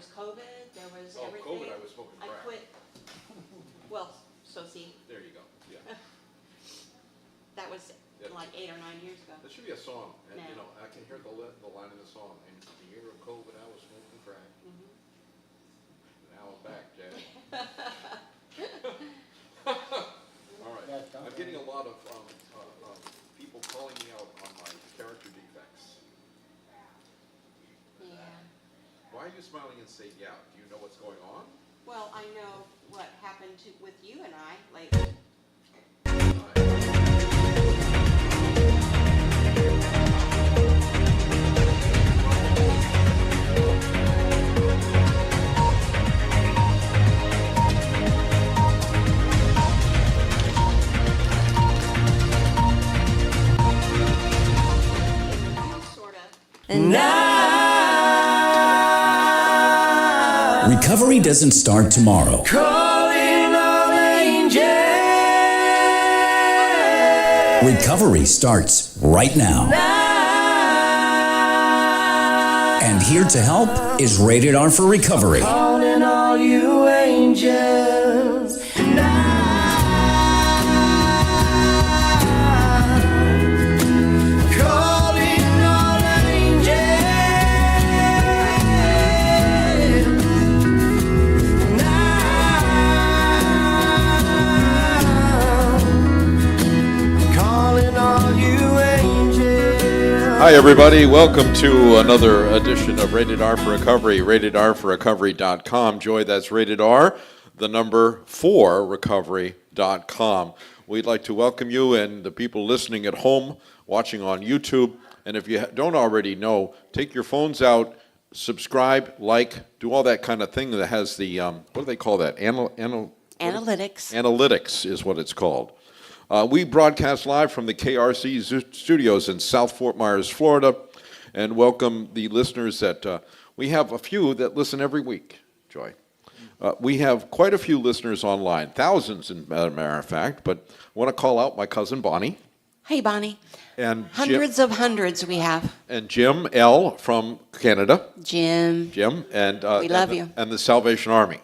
was COVID, there was Oh, everything. COVID, I was smoking I crack. quit, well, so see, There you go, yeah. that was Yeah. like 8 or 9 years ago. That should be a song, and No. you know, I can hear the line in the song, in the year of COVID, I was smoking crack. Mhm. Now I'm back, Jack. All right, I'm getting a lot of people calling me out on my character defects. Yeah. Why are you smiling and say, yeah? Do you know what's going on? Well, I know what happened with you and I lately. Sort of. Recovery doesn't start tomorrow. Recovery starts right now. And here to help is Rated R for Recovery. Calling all you angels now. Calling all angels now. Calling all you angels. Hi, everybody. Welcome to another edition of Rated R for Recovery, ratedrforrecovery.com. Joy, that's Rated R, the number 4, recovery.com. We'd like to welcome you and the people listening at home, watching on YouTube. And if you don't already know, take your phones out, subscribe, like, do all that kind of thing that has the, what do they call that? Analytics. Analytics is what it's called. We broadcast live from the KRC studios in South Fort Myers, Florida, and welcome the listeners that we have a few that listen every week, Joy. We have quite a few listeners online, thousands, as a matter of fact, but I want to call out my cousin Bonnie Hey, Bonnie. and Hundreds of hundreds we have. Jim L. from Canada, Jim, Jim, and We love you. and the Salvation Army.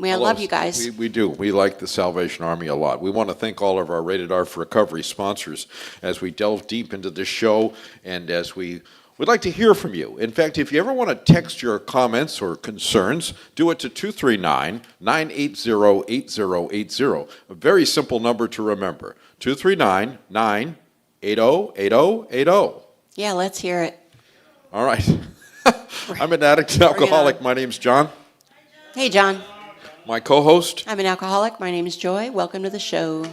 I Hello. love you guys. We do. We like the Salvation Army a lot. We want to thank all of our Rated R for Recovery sponsors as we delve deep into this show and as we'd like to hear from you. In fact, if you ever want to text your comments or concerns, do it to 239-980-8080. A very simple number to remember. 239-980-8080. Yeah, let's hear it. All right. I'm an addict and alcoholic. My name's John. Hey, John. My co-host, I'm an alcoholic. My name is Joy. Welcome to the show.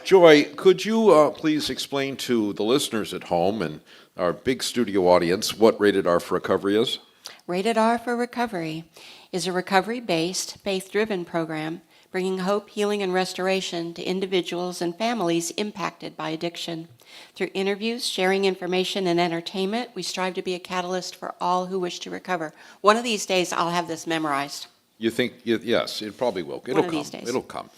Joy, could you please explain to the listeners at home and our big studio audience what Rated R for Recovery is? Rated R for Recovery is a recovery-based, faith-driven program bringing hope, healing, and restoration to individuals and families impacted by addiction. Through interviews, sharing information, and entertainment, we strive to be a catalyst for all who wish to recover. One of these days, I'll have this memorized. You think, yes, it probably will. It'll One of come. these days. It'll come.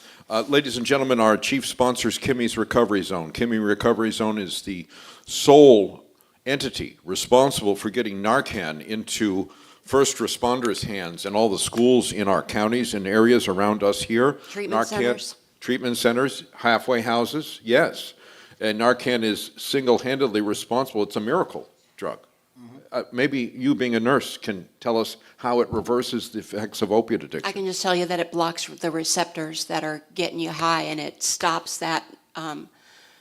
Ladies and gentlemen, our chief sponsor is Kimmy's Recovery Zone. Kimmy Recovery Zone is the sole entity responsible for getting Narcan into first responders' hands and all the schools in our counties and areas around us here. Treatment centers. Treatment centers, halfway houses, yes. And Narcan is single-handedly responsible. It's a miracle drug. Maybe you being a nurse can tell us how it reverses the effects of opiate addiction. I can just tell you that it blocks the receptors that are getting you high, and it stops that How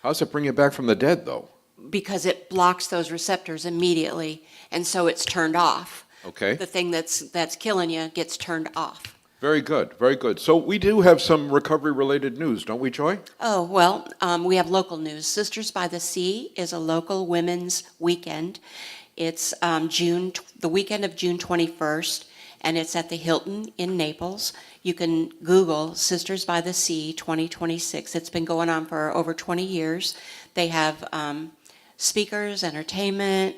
does it bring you back from the dead, though? because it blocks those receptors immediately, and so it's turned off. Okay, The thing that's killing you gets turned off. very good, very good. So we do have some recovery-related news, don't we, Joy? Oh, well, we have local news. Sisters by the Sea is a local women's weekend. It's the weekend of June 21st, and it's at the Hilton in Naples. You can Google Sisters by the Sea 2026. It's been going on for over 20 years. They have speakers, entertainment,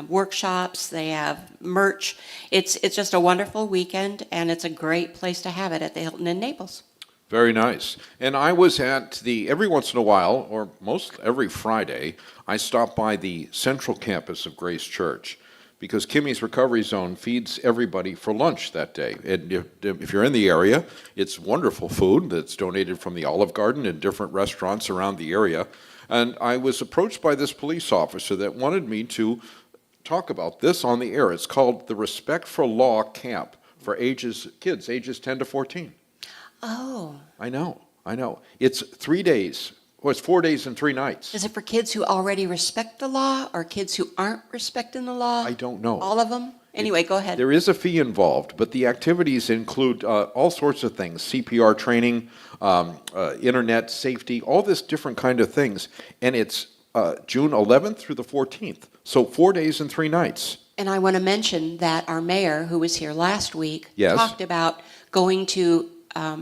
workshops. They have merch. It's just a wonderful weekend, and it's a great place to have it at the Hilton in Naples. Very nice. And I was at every once in a while, or most every Friday, I stop by the central campus of Grace Church because Kimmy's Recovery Zone feeds everybody for lunch that day. And if you're in the area, it's wonderful food that's donated from the Olive Garden and different restaurants around the area. And I was approached by this police officer that wanted me to talk about this on the air. It's called the Respect for Law Camp for kids ages 10 to 14. Oh, I know. It's 3 days. Well, it's 4 days and 3 nights. is it for kids who already respect the law or kids who aren't respecting the law? I don't know. All of them? Anyway, go ahead. There is a fee involved, but the activities include all sorts of things: CPR training, internet safety, all this different kind of things. And it's June 11th through the 14th, so 4 days and 3 nights. And I want to mention that our mayor, who was here last week, Yes. talked about going to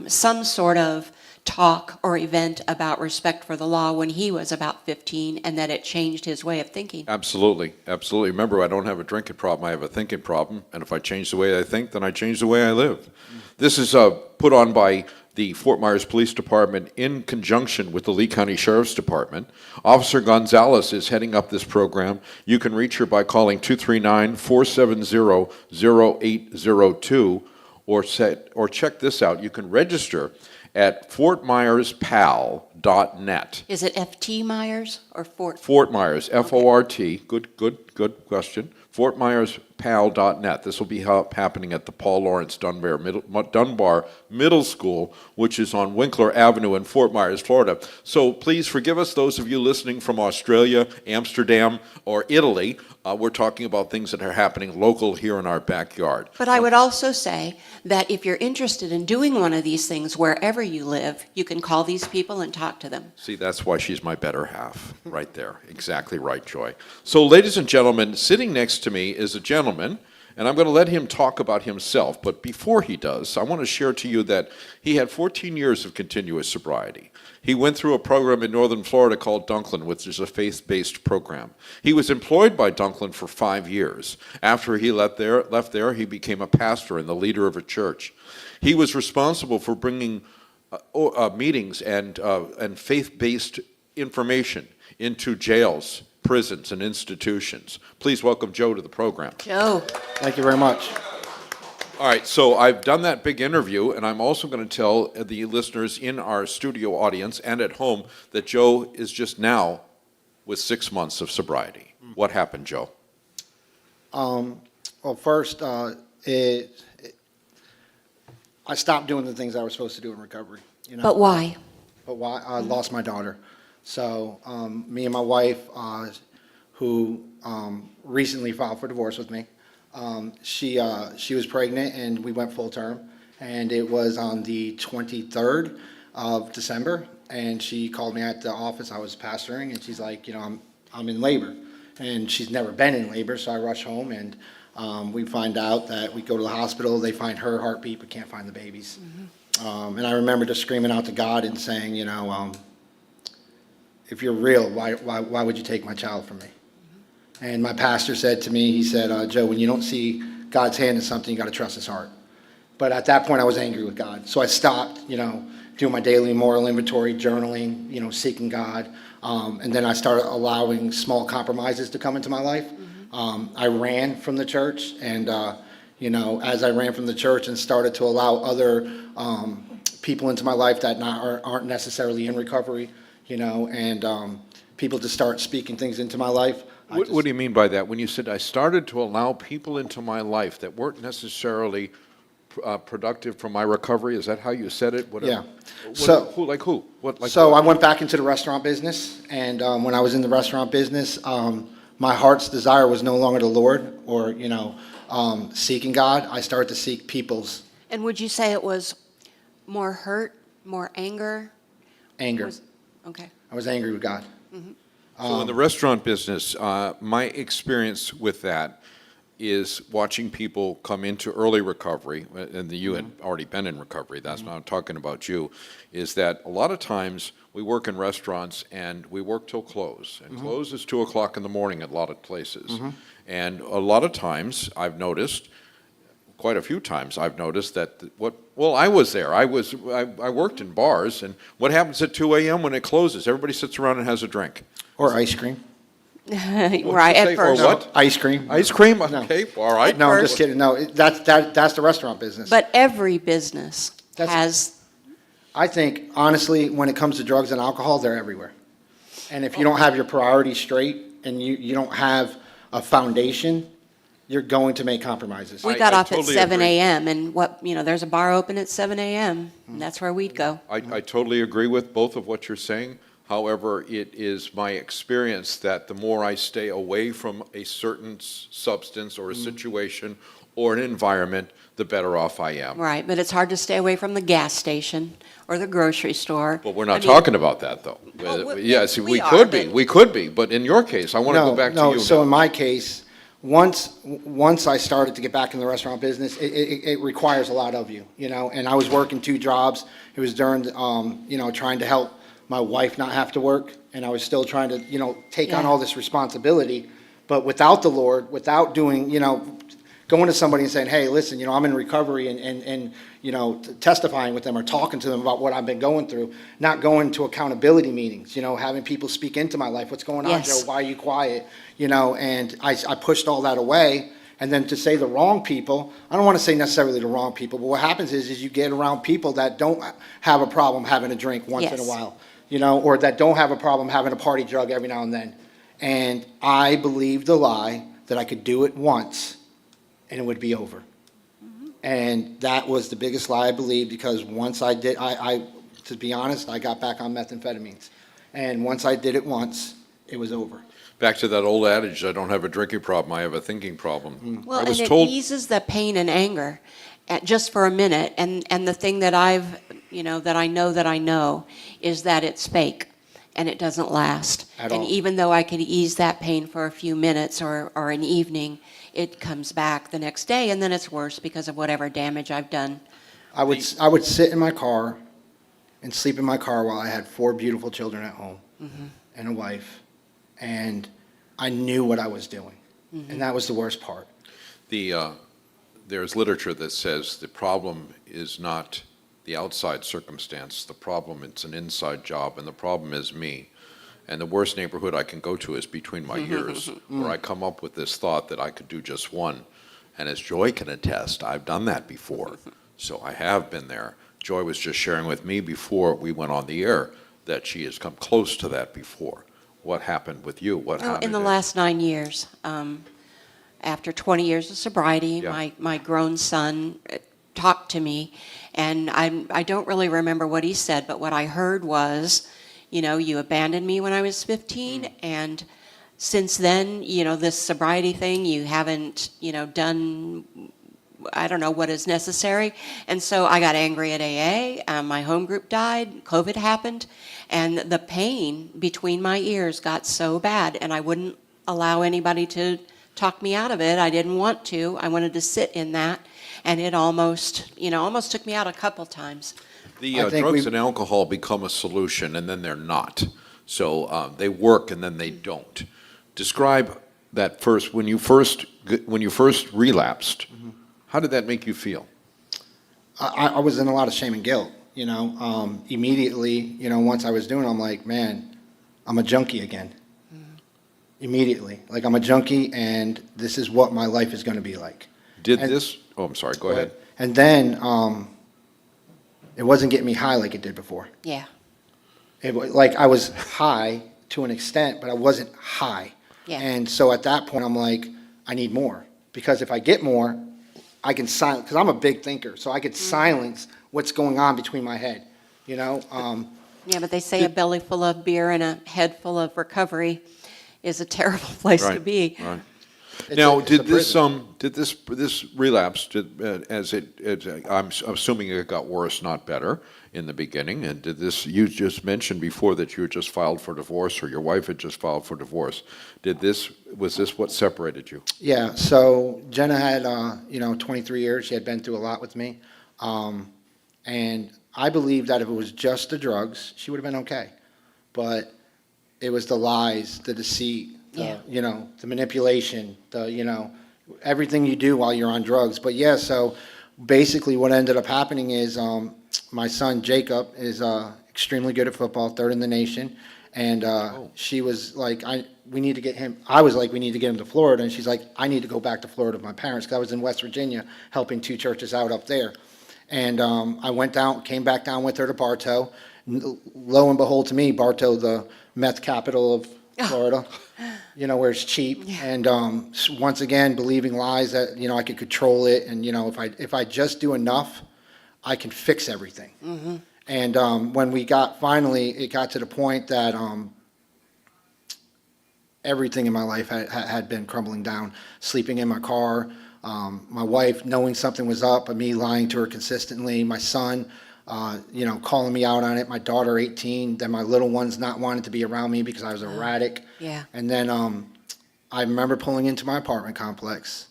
some sort of talk or event about respect for the law when he was about 15, and that it changed his way of thinking. Absolutely. Remember, I don't have a drinking problem, I have a thinking problem, and if I change the way I think, then I change the way I live. This is put on by the Fort Myers Police Department in conjunction with the Lee County Sheriff's Department. Officer Gonzalez is heading up this program. You can reach her by calling 239-470-0802, or check this out. You can register at fortmyerspal.net. Is it F.T. Myers or Fort? Fort Myers, F-O-R-T, good question. FortMyersPal.net. This will be happening at the Paul Lawrence Dunbar Middle School, which is on Winkler Avenue in Fort Myers, Florida. So please forgive us, those of you listening from Australia, Amsterdam, or Italy. We're talking about things that are happening local here in our backyard. But I would also say that if you're interested in doing one of these things wherever you live, you can call these people and talk to them. See, that's why she's my better half, right there. Exactly right, Joy. So, ladies and gentlemen, sitting next to me is a gentleman, and I'm going to let him talk about himself. But before he does, I want to share to you that he had 14 years of continuous sobriety. He went through a program in northern Florida called Dunklin, which is a faith-based program. He was employed by Dunklin for 5 years. After he left there, he became a pastor and the leader of a church. He was responsible for bringing meetings and faith-based information into jails, prisons, and institutions. Please welcome Joe to the program. Joe. Thank you very much. All right, so I've done that big interview, and I'm also going to tell the listeners in our studio audience and at home that Joe is just now with 6 months of sobriety. What happened, Joe? Well, first, I stopped doing the things I was supposed to do in recovery. You know? But why? But why? I lost my daughter. So me and my wife, who recently filed for divorce with me, she was pregnant and we went full term. And it was on the 23rd of December. And she called me at the office. I was pastoring, and she's like, I'm in labor. And she's never been in labor, so I rush home, and we find out that we go to the hospital. They find her heartbeat, but can't find the baby's. And I remember just screaming out to God and saying, if you're real, why would you take my child from me? And my pastor said to me, he said, Joe, when you don't see God's hand in something, you got to trust his heart. But at that point, I was angry with God. So I stopped, doing my daily moral inventory, journaling, seeking God. And then I started allowing small compromises to come into my life. I ran from the church, and, as I ran from the church and started to allow other people into my life that aren't necessarily in recovery, and people to start speaking things into my life. What do you mean by that? When you said I started to allow people into my life that weren't necessarily productive for my recovery, is that how you said it? Yeah. Who? Like who? I went back into the restaurant business, and when I was in the restaurant business, my heart's desire was no longer the Lord or, seeking God. I started to seek people's And would you say it was more hurt, more anger? anger. Okay. I was angry with God. So in the restaurant business, my experience with that is watching people come into early recovery, and you had already been in recovery, that's why I'm talking about you, is that a lot of times we work in restaurants and we work till close, and close is 2 o'clock in the morning at a lot of places. And a lot of times I've noticed, quite a few times I've noticed that I was there. I worked in bars, and what happens at 2 a.m. when it closes? Everybody sits around and has a drink. Or ice cream. Right, say, at first. or what? Ice cream. Ice cream? No. Okay, all right. No, I'm first. just kidding. No, that's the restaurant business. But every business That's- has, I think, honestly, when it comes to drugs and alcohol, they're everywhere. And if you don't have your priorities straight and you don't have a foundation, you're going to make compromises. we I got off totally at 7 agree. a.m. and there's a bar open at 7 a.m. and that's where we'd go. I totally agree with both of what you're saying. However, it is my experience that the more I stay away from a certain substance or a situation or an environment, the better off I am. Right, but it's hard to stay away from the gas station or the grocery store. But we're not I mean, talking about that, though. Well, Yes, we we are, could be, but- we could be, but in your case, I want to go back to you No, so now. in my case, once I started to get back in the restaurant business, it requires a lot of you, and I was working 2 jobs. It was during, trying to help my wife not have to work, and I was still trying to, take on Yeah. all this responsibility. But without the Lord, without doing, going to somebody and saying, hey, listen, I'm in recovery and testifying with them or talking to them about what I've been going through, not going to accountability meetings, having people speak into my life. What's going on, Yes. Joe? Why are you quiet? And I pushed all that away. And then to say the wrong people, I don't want to say necessarily the wrong people, but what happens is you get around people that don't have a problem having a drink once in a Yes. while, or that don't have a problem having a party drug every now and then. And I believed the lie that I could do it once and it would be over. And that was the biggest lie I believed, because once I did, to be honest, I got back on methamphetamines. And once I did it once, it was over. Back to that old adage, I don't have a drinking problem, I have a thinking problem. Well, I and was it told, eases the pain and anger just for a minute. And the thing that that I know is that it's fake and it doesn't last. At And all. even though I could ease that pain for a few minutes or an evening, it comes back the next day and then it's worse because of whatever damage I've done. I would sit in my car and sleep in my car while I had 4 beautiful children at home and a wife, and I knew what I was doing, and that was the worst part. there's literature that says the problem is not the outside circumstance, the problem, it's an inside job, and the problem is me. And the worst neighborhood I can go to is between my ears, where I come up with this thought that I could do just one. And as Joy can attest, I've done that before. So I have been there. Joy was just sharing with me before we went on the air that she has come close to that before. What happened with you? Well, in the last 9 years, after 20 years of sobriety, Yeah. my grown son talked to me, and I don't really remember what he said, but what I heard was, you abandoned me when I was 15, and since then, this sobriety thing, you haven't, done, I don't know what is necessary. And so I got angry at AA, my home group died, COVID happened, and the pain between my ears got so bad, and I wouldn't allow anybody to talk me out of it. I didn't want to. I wanted to sit in that, and it almost took me out a couple times. The I think drugs we- and alcohol become a solution, and then they're not. So they work, and then they don't. Describe that first, when you first relapsed, how did that make you feel? I was in a lot of shame and guilt, immediately, once I was doing it, I'm like, man, I'm a junkie again. Immediately, like I'm a junkie and this is what my life is going to be like. Did And- this, oh, I'm sorry, go ahead. And then, it wasn't getting me high like it did before. Yeah. Like I was high to an extent, but I wasn't high. Yeah. And so at that point, I'm like, I need more, because if I get more, I can silence, because I'm a big thinker, so I could silence what's going on between my head, Yeah, but they say a belly full of beer and a head full of recovery is a terrible place to Right, be. right. It's Now, it's a prison. did this relapse, I'm assuming it got worse, not better, in the beginning, and you just mentioned before that you had just filed for divorce, or your wife had just filed for divorce. Was this what separated you? Yeah, so Jenna had, 23 years. She had been through a lot with me. And I believe that if it was just the drugs, she would have been okay. But it was the lies, the deceit, Yeah. the manipulation, everything you do while you're on drugs. But yeah, so basically what ended up happening is my son Jacob is extremely good at football, 3rd in the nation. And she was like, we need to get him, I was like, we need to get him to Florida. And she's like, I need to go back to Florida with my parents, because I was in West Virginia helping 2 churches out up there. And I went down, came back down with her to Bartow. Lo and behold, to me, Bartow, the meth capital of Florida, you know, where it's cheap. And once again, believing lies that, you know, I could control it. And, you know, if I just do enough, I can fix everything. And when we finally, it got to the point that everything in my life had been crumbling down. Sleeping in my car, my wife knowing something was up, me lying to her consistently, my son, you know, calling me out on it, my daughter 18, then my little ones not wanting to be around me because I was erratic. Yeah. And then I remember pulling into my apartment complex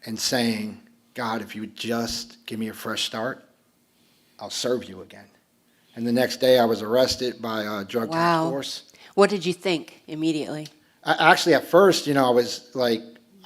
and saying, God, if you would just give me a fresh start, I'll serve you again. And the next day I was arrested by a drug task Wow. force. What did you think immediately? Actually, at first, you know, I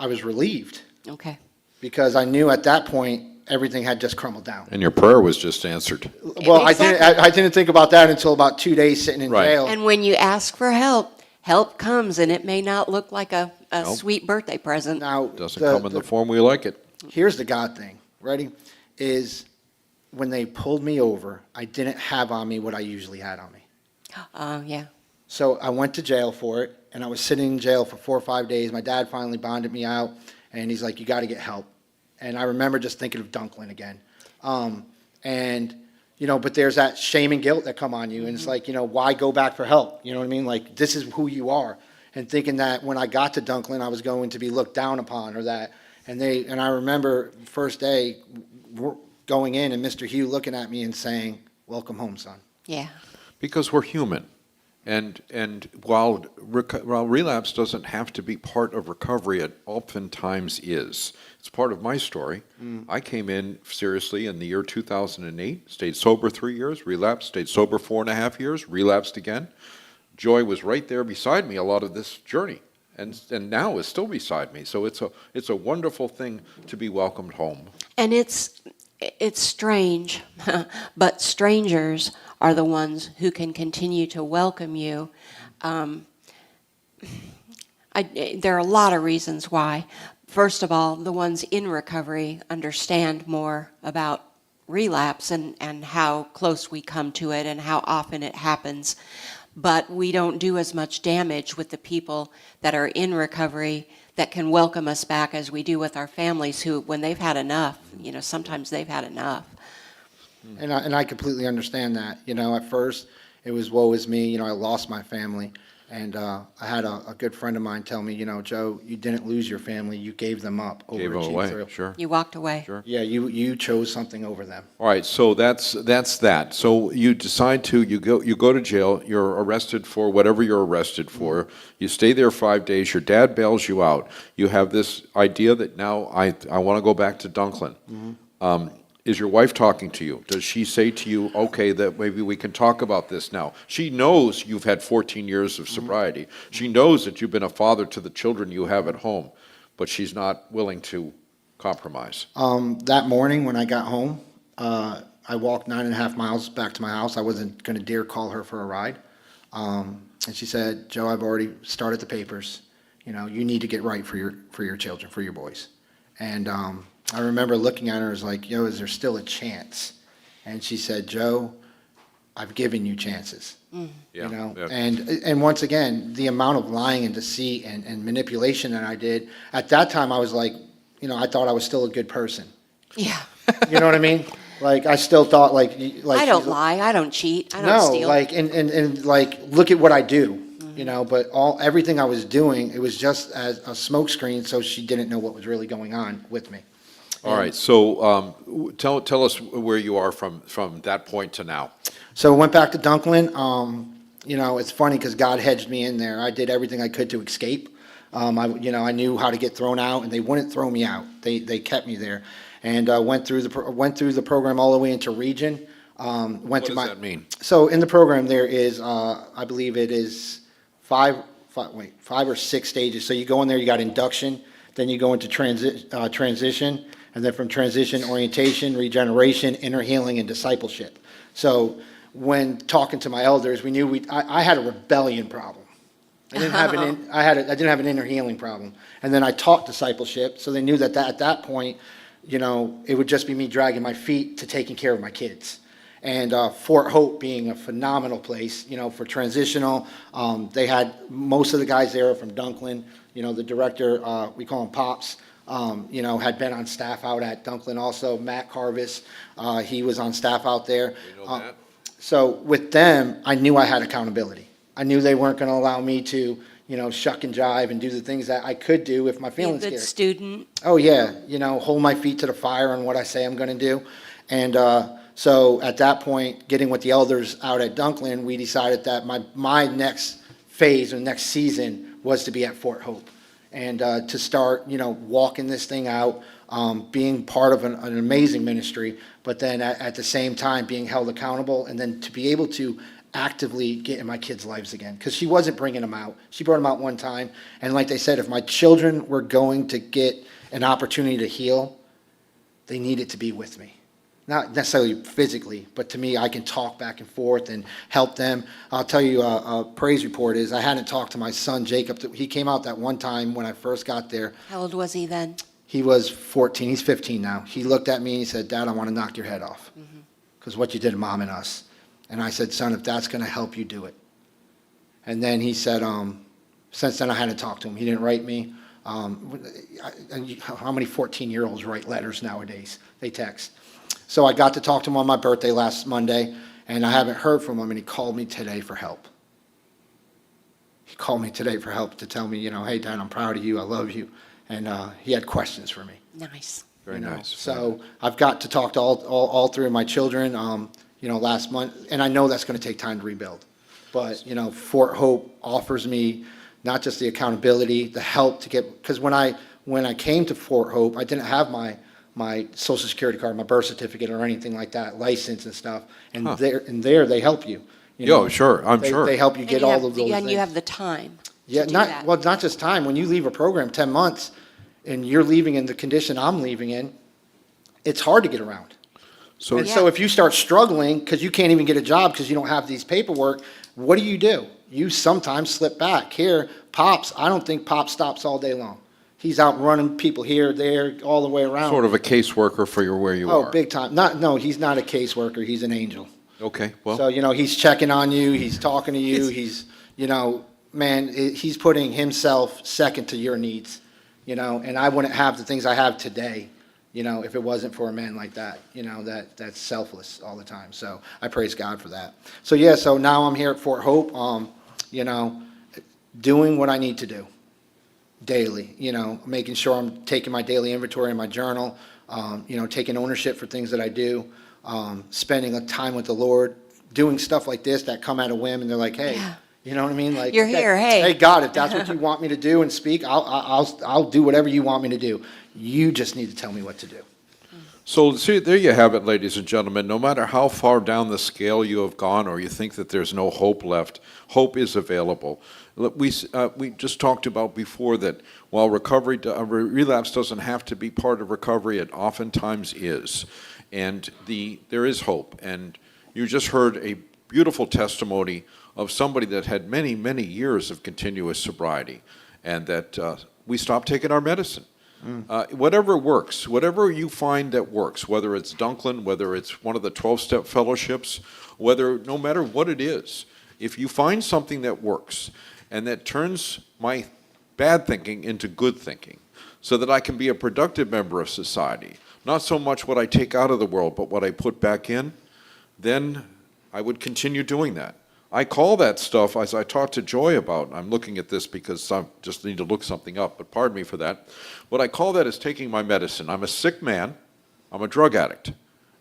was relieved, Okay. because I knew at that point everything had just crumbled down. And your prayer was just answered. Well, Exactly. I didn't think about that until about 2 days sitting in Right. jail. And when you ask for help, help comes, and it may not look like a Nope. sweet birthday present. Now, Doesn't come in the form we like it. here's the God thing. Ready? Is when they pulled me over, I didn't have on me what I usually had on me. Yeah. So I went to jail for it, and I was sitting in jail for 4 or 5 days. My dad finally bonded me out, and he's like, you got to get help. And I remember just thinking of Dunklin again. And, you know, but there's that shame and guilt that come on you, and it's like, you know, why go back for help? You know what I mean? Like, this is who you are. And thinking that when I got to Dunklin, I was going to be looked down upon, or that. And I remember first day going in and Mr. Hugh looking at me and saying, welcome home, son. Yeah. Because we're human. And while relapse doesn't have to be part of recovery, it oftentimes is. It's part of my story. I came in seriously in the year 2008, stayed sober 3 years, relapsed, stayed sober 4.5 years, relapsed again. Joy was right there beside me a lot of this journey, and now is still beside me. So it's a wonderful thing to be welcomed home. And it's strange, but strangers are the ones who can continue to welcome you. There are a lot of reasons why. First of all, the ones in recovery understand more about relapse and how close we come to it and how often it happens. But we don't do as much damage with the people that are in recovery that can welcome us back as we do with our families who, when they've had enough, you know, sometimes they've had enough. And I completely understand that. You know, at first, it was woe is me. You know, I lost my family. And I had a good friend of mine tell me, you know, Joe, you didn't lose your family. You gave them up over Gave a them cheap away, thrill. sure. You walked away. Sure. Yeah, you chose something over them. All right, so that's that. So you decide you go to jail. You're arrested for whatever you're arrested for. You stay there 5 days. Your dad bails you out. You have this idea that now I want to go back to Dunklin. Is your wife talking to you? Does she say to you, okay, that maybe we can talk about this now? She knows you've had 14 years of sobriety. She knows that you've been a father to the children you have at home, but she's not willing to compromise. That morning when I got home, I walked 9.5 miles back to my house. I wasn't going to dare call her for a ride. And she said, Joe, I've already started the papers. You know, you need to get right for your children, for your boys. And I remember looking at her as like, yo, is there still a chance? And she said, Joe, I've given you chances. Yeah, You know, yeah. and once again, the amount of lying and deceit and manipulation that I did, at that time I was like, you know, I thought I was still a good person. Yeah. You know what I mean? Like, I still thought like I don't lie. I don't cheat. I don't no, steal. like, and like, look at what I do, you know, but everything I was doing, it was just as a smokescreen, so she didn't know what was really going on with me. All right, so tell us where you are from that point to now. So I went back to Dunklin. You know, it's funny because God hedged me in there. I did everything I could to escape. I knew how to get thrown out, and they wouldn't throw me out. They kept me there, and went through the program all the way into Region. What does that mean? So in the program there is, I believe it is five or six stages. So you go in there, you got induction, then you go into transition, and then from transition, orientation, regeneration, inner healing, and discipleship. So when talking to my elders, we knew I had a rebellion problem. I didn't have I didn't have an inner healing problem. And then I taught discipleship, so they knew that at that point, it would just be me dragging my feet to taking care of my kids. And Fort Hope being a phenomenal place, for transitional. They had most of the guys there are from Dunklin. The director, we call him Pops, had been on staff out at Dunklin also. Matt Carvis, he was on staff out there. So with them, I knew I had accountability. I knew they weren't going to allow me to, shuck and jive and do the things that I could do if my Be a feelings good scared. student. Oh, yeah, hold my feet to the fire on what I say I'm going to do. And so at that point, getting with the elders out at Dunklin, we decided that my next phase or next season was to be at Fort Hope. And to start, walking this thing out, being part of an amazing ministry, but then at the same time being held accountable, and then to be able to actively get in my kids' lives again. Because she wasn't bringing them out. She brought them out one time. And like they said, if my children were going to get an opportunity to heal, they needed to be with me. Not necessarily physically, but to me, I can talk back and forth and help them. I'll tell you a praise report is I hadn't talked to my son, Jacob. He came out that one time when I first got there. How old was he then? He was 14. He's 15 now. He looked at me and he said, Dad, I want to knock your head off because what you did to Mom and us. And I said, son, if that's going to help you, do it. And then he said, since then I hadn't talked to him. He didn't write me. How many 14-year-olds write letters nowadays? They text. So I got to talk to him on my birthday last Monday, and I haven't heard from him, and he called me today for help. He called me today for help to tell me, hey, Dad, I'm proud of you. I love you. And he had questions for me. Nice. Very nice. So I've got to talk to all three of my children, last month, and I know that's going to take time to rebuild. But, Fort Hope offers me not just the accountability, the help to get, because when I came to Fort Hope, I didn't have my social security card, my birth certificate or anything like that, license and stuff. And there they help you. Sure, I'm sure. They help you get all of those things. And you have the time Yeah, to do that. not just time. When you leave a program 10 months and you're leaving in the condition I'm leaving in, it's hard to get around. So And so if you start struggling because you can't even get a job because you don't have these paperwork, what do? You sometimes slip back. Here, Pops, I don't think Pop stops all day long. He's out running people here, there, all the way around. sort of a caseworker for where you Oh, are. big time. No, he's not a caseworker. He's an angel. Okay, well. So, he's checking on you. He's talking to you. He's, he's putting himself second to your needs, and I wouldn't have the things I have today, if it wasn't for a man like that, that's selfless all the time. So I praise God for that. So, so now I'm here at Fort Hope, doing what I need to do daily, making sure I'm taking my daily inventory in my journal, taking ownership for things that I do, spending a time with the Lord, doing stuff like this that come out of whim, and they're like, hey, Yeah. you know what I mean? Like, You're here, hey. Hey, God, if that's what you want me to do and speak, I'll do whatever you want me to do. You just need to tell me what to do. So, see, there you have it, ladies and gentlemen. No matter how far down the scale you have gone or you think that there's no hope left, hope is available. Look, we just talked about before that while relapse doesn't have to be part of recovery, it oftentimes is. And there is hope. And you just heard a beautiful testimony of somebody that had many, many years of continuous sobriety, and that we stopped taking our medicine. Whatever works, whatever you find that works, whether it's Dunklin, whether it's one of the 12-step fellowships, no matter what it is, if you find something that works and that turns my bad thinking into good thinking so that I can be a productive member of society, not so much what I take out of the world, but what I put back in, then I would continue doing that. I call that stuff, as I talked to Joy about, I'm looking at this because I just need to look something up, but pardon me for that. What I call that is taking my medicine. I'm a sick man. I'm a drug addict.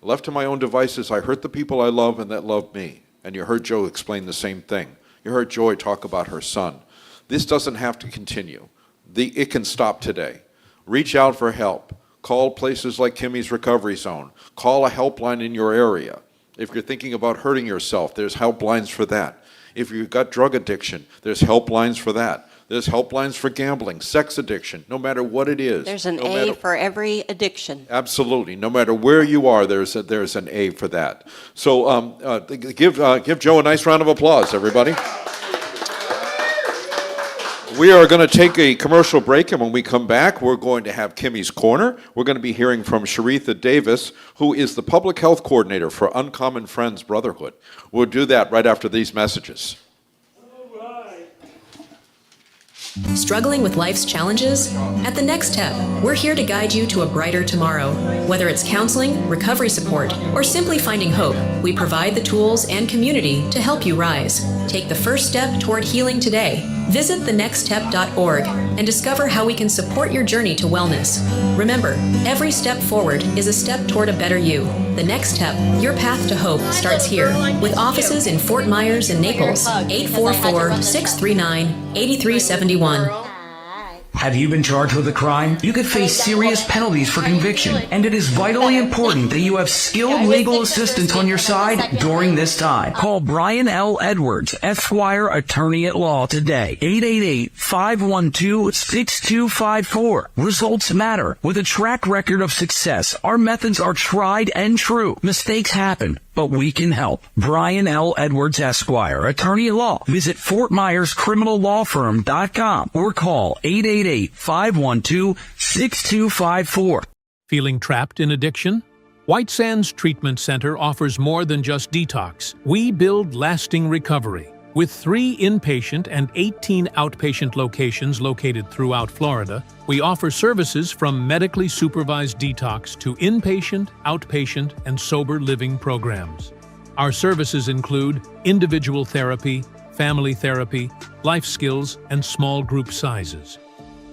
Left to my own devices, I hurt the people I love and that love me. And you heard Joe explain the same thing. You heard Joy talk about her son. This doesn't have to continue. It can stop today. Reach out for help. Call places like Kimmy's Recovery Zone. Call a helpline in your area. If you're thinking about hurting yourself, there's helplines for that. If you've got drug addiction, there's helplines for that. There's helplines for gambling, sex addiction, no matter what it is. There's an no A matter- for every addiction. Absolutely. No matter where you are, there's an A for that. So give Joe a nice round of applause, everybody. We are going to take a commercial break, and when we come back, we're going to have Kimmy's Corner. We're going to be hearing from Sharitha Davis, who is the Public Health Coordinator for Uncommon Friends Brotherhood. We'll do that right after these messages. Struggling with life's challenges? At The Next Step, we're here to guide you to a brighter tomorrow. Whether it's counseling, recovery support, or simply finding hope, we provide the tools and community to help you rise. Take the first step toward healing today. Visit thenextstep.org and discover how we can support your journey to wellness. Remember, every step forward is a step toward a better you. The Next Step, your path to hope, starts here, with offices in Fort Myers and Naples, 844-639-8371. Have you been charged with a crime? You could face serious penalties for conviction, and it is vitally important that you have skilled legal assistance on your side during this time. Call Brian L. Edwards, Esquire Attorney at Law today. 888-512-6254. Results matter. With a track record of success, our methods are tried and true. Mistakes happen, but we can help. Brian L. Edwards, Esquire, Attorney at Law. Visit FortMyersCriminalLawFirm.com or call 888-512-6254. Feeling trapped in addiction? White Sands Treatment Center offers more than just detox. We build lasting recovery. With 3 inpatient and 18 outpatient locations located throughout Florida, we offer services from medically supervised detox to inpatient, outpatient, and sober living programs. Our services include individual therapy, family therapy, life skills, and small group sizes.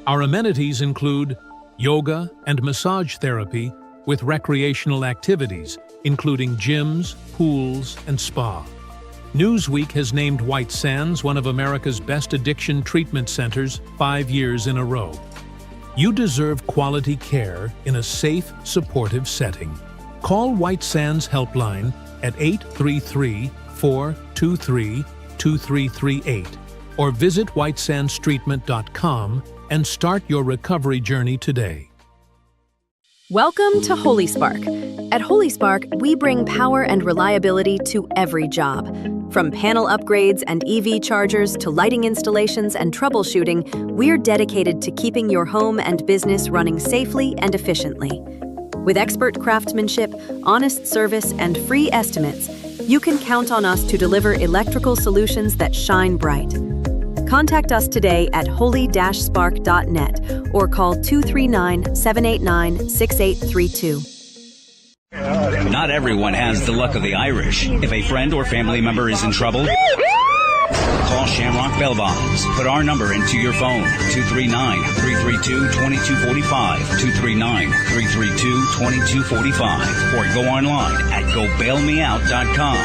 Our amenities include yoga and massage therapy with recreational activities, including gyms, pools, and spa. Newsweek has named White Sands one of America's best addiction treatment centers 5 years in a row. You deserve quality care in a safe, supportive setting. Call White Sands Helpline at 833-423-2338 or visit whitesandstreatment.com and start your recovery journey today. Welcome to Holy Spark. At Holy Spark, we bring power and reliability to every job. From panel upgrades and EV chargers to lighting installations and troubleshooting, we're dedicated to keeping your home and business running safely and efficiently. With expert craftsmanship, honest service, and free estimates, you can count on us to deliver electrical solutions that shine bright. Contact us today at holy-spark.net or call 239-789-6832. Not everyone has the luck of the Irish. If a friend or family member is in trouble, call Shamrock Bell Bonds. Put our number into your phone, 239-332-2245, 239-332-2245, or go online at gobailmeout.com.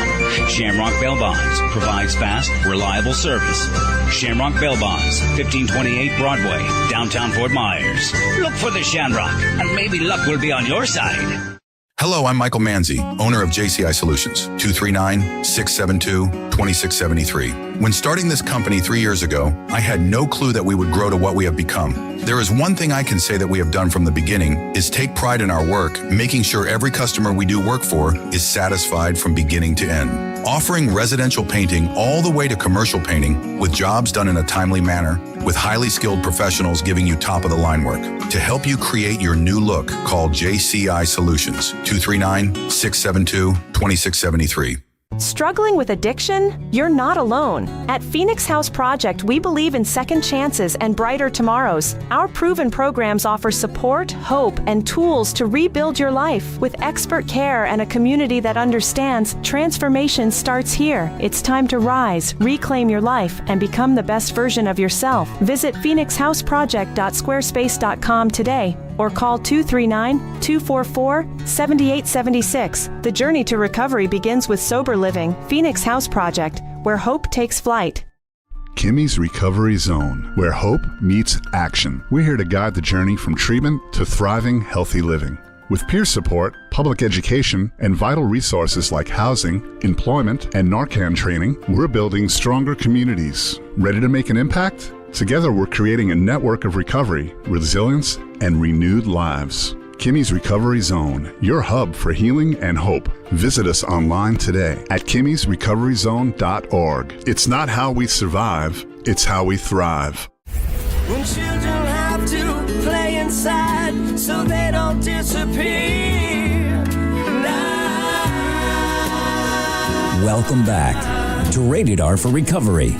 Shamrock Bell Bonds provides fast, reliable service. Shamrock Bell Bonds, 1528 Broadway, downtown Fort Myers. Look for the Shamrock, and maybe luck will be on your side. Hello, I'm Michael Manzi, owner of JCI Solutions, 239-672-2673. When starting this company 3 years ago, I had no clue that we would grow to what we have become. There is one thing I can say that we have done from the beginning is take pride in our work, making sure every customer we do work for is satisfied from beginning to end. Offering residential painting all the way to commercial painting with jobs done in a timely manner, with highly skilled professionals giving you top-of-the-line work. To help you create your new look, call JCI Solutions, 239-672-2673. Struggling with addiction? You're not alone. At Phoenix House Project, we believe in second chances and brighter tomorrows. Our proven programs offer support, hope, and tools to rebuild your life. With expert care and a community that understands, transformation starts here. It's time to rise, reclaim your life, and become the best version of yourself. Visit phoenixhouseproject.squarespace.com today or call 239-244-7876. The journey to recovery begins with sober living. Phoenix House Project, where hope takes flight. Kimmy's Recovery Zone, where hope meets action. We're here to guide the journey from treatment to thriving, healthy living. With peer support, public education, and vital resources like housing, employment, and Narcan training, we're building stronger communities. Ready to make an impact? Together, we're creating a network of recovery, resilience, and renewed lives. Kimmy's Recovery Zone, your hub for healing and hope. Visit us online today at kimmysrecoveryzone.org. It's not how we survive, it's how we thrive. When children have to play inside so they don't disappear. Welcome back to Rated R for Recovery.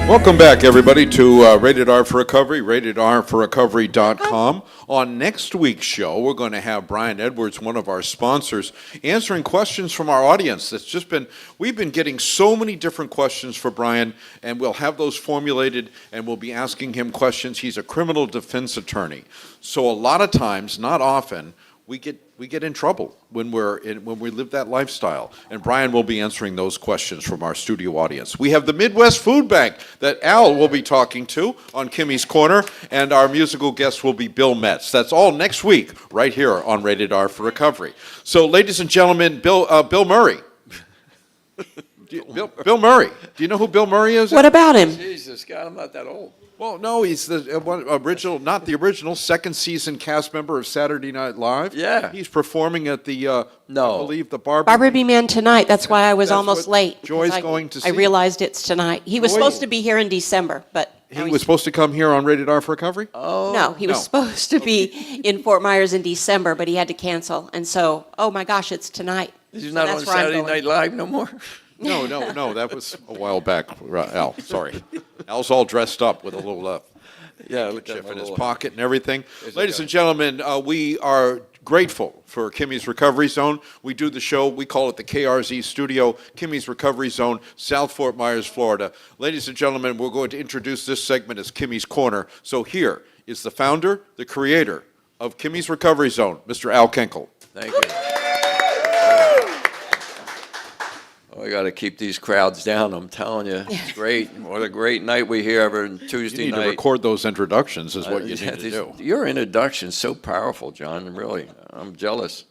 Welcome back, everybody, to Rated R for Recovery, ratedrforrecovery.com. On next week's show, we're going to have Brian Edwards, one of our sponsors, answering questions from our audience. We've been getting so many different questions for Brian, and we'll have those formulated, and we'll be asking him questions. He's a criminal defense attorney. So a lot of times, not often, we get in trouble when we live that lifestyle. And Brian will be answering those questions from our studio audience. We have the Midwest Food Bank that Al will be talking to on Kimmy's Corner, and our musical guest will be Bill Metz. That's all next week, right here on Rated R for Recovery. So, ladies and gentlemen, Bill Murray. Bill Murray. Do you know who Bill Murray is? What about him? Jesus, God, I'm not that old. Well, no, he's the not the original, second season cast member of Saturday Night Live. Yeah. He's performing at the, I believe, the Barbara B. Man tonight. That's why I was almost late. Joy's because going to see. I realized it's tonight. He was Joy- supposed to be here in December, but He was supposed to come here on Rated R for Recovery? no, he was supposed to be in Fort Myers in December, but he had to cancel. And so, oh my gosh, it's tonight. He's So not that's on where I'm Saturday going. Night Live no more? No, that was a while back. Al, sorry. Al's all dressed up with a little handkerchief in his pocket and everything. Ladies and gentlemen, we are grateful for Kimmy's Recovery Zone. We do the show, we call it the KRZ Studio, Kimmy's Recovery Zone, South Fort Myers, Florida. Ladies and gentlemen, we're going to introduce this segment as Kimmy's Corner. So here is the founder, the creator of Kimmy's Recovery Zone, Mr. Al Kenkel. Thank you. We got to keep these crowds down, I'm telling you. It's great. What a great night we hear every Tuesday You need night. to record those introductions is what you Yeah, need to do. Your introduction's so powerful, John, really. I'm jealous.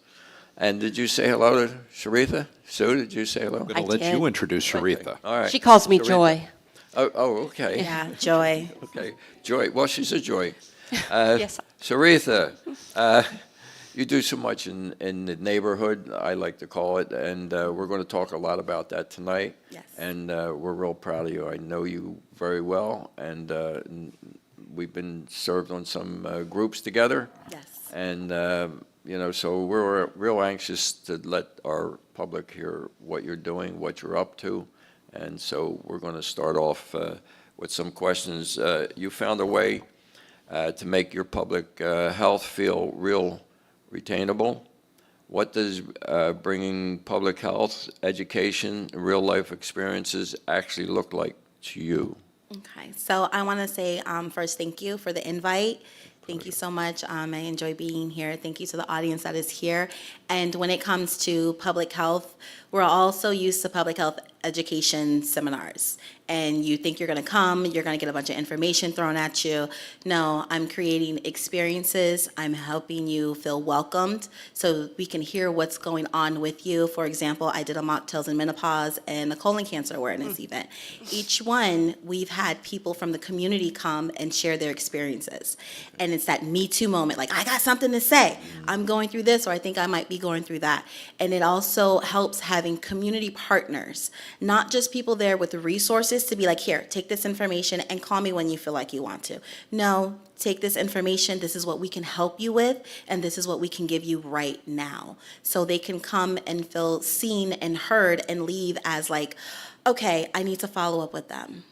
And did you say hello to Sharitha? Sue, did you say hello? I'm going to let you introduce Sharitha. All right. She calls me Sharitha. Joy. Oh, okay. Yeah, Joy. Okay, Joy. Well, she's a joy. Yes. Sharitha, you do so much in the neighborhood, I like to call it, and we're going to talk a lot about that tonight. Yes. And we're real proud of you. I know you very well, and we've been served on some groups together. Yes. And, so we're real anxious to let our public hear what you're doing, what you're up to. And so we're going to start off with some questions. You found a way to make your public health feel real retainable. What does bringing public health, education, real-life experiences actually look like to you? Okay, so I want to say first, thank you for the invite. Thank you so much. I enjoy being here. Thank you to the audience that is here. And when it comes to public health, we're also used to public health education seminars. And you think you're going to come, you're going to get a bunch of information thrown at you. No, I'm creating experiences. I'm helping you feel welcomed so we can hear what's going on with you. For example, I did a mocktails in menopause and a colon cancer awareness event. Each one, we've had people from the community come and share their experiences. And it's that Me Too moment, like, I got something to say. I'm going through this, or I think I might be going through that. And it also helps having community partners, not just people there with the resources to be like, here, take this information and call me when you feel like you want to. No, take this information, this is what we can help you with, and this is what we can give you right now. So they can come and feel seen and heard and leave as like, okay, I need to follow up with them.